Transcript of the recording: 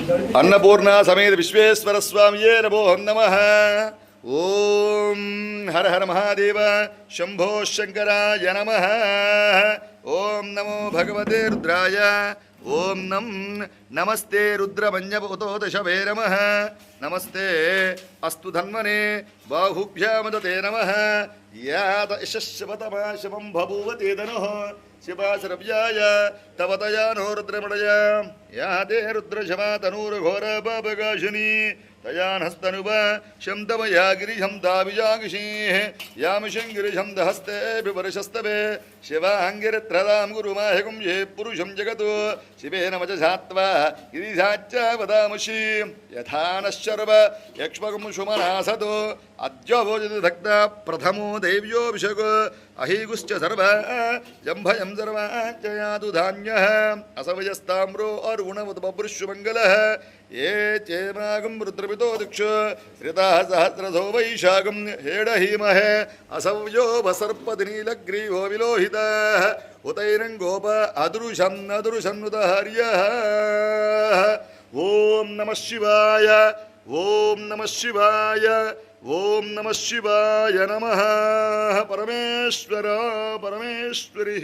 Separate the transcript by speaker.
Speaker 1: अन्नपूर्णा समेत विश्वेश्वर स्वामिये नमो नमः। ओम हर हर महादेव शंभो शंकराय नमः। ओम नमो भगवते रुद्राय। ओम नमस्ते रुद्रमंजपोतोदशवे नमः। नमस्ते अस्तु धन्वने बाहुभ्यामदते नमः। यात यशस्वतमाशमं बभूवते धनुः शिवासरव्याय तव तया नो रुद्रमणय या ते रुद्रशमा तनूर्घोरपापकाशिनी तया हस्तनुव शमतमया गिरिशं दाविजागिषीः यामिषं गिरिशं दहस्ते विवर्षस्तवे शिवाङ्गिरत्रदां गुरुमाहिकुं ये पुरुषं जगतो शिवेन वचसात्वा गिरिशाच्च वदामषि यथा नश्चर्व यक्ष्मकं सुमनासतो अद्य भोजति धक्ता प्रथमो देव्योऽभिषेको अहीगुश्च सर्व जम्भयं सर्वाञ्चयातु धान्यः असवयस्ताम्रो अरुणवद्बभृष्यमङ्गलः ये चेमागं रुद्रपितो दिक्षु श्रिताः सहस्रसो वैशाखं हेडहीमहे असव्यो वसर्पतिनीलग्रीवो विलोहितः उतैरङ्गोप अदृशन्नुतहर्यः। ॐ नमः शिवाय। ॐ नमः शिवाय। ओम नमः शिवाय नमः। परमेश्वर परमेश्वरी।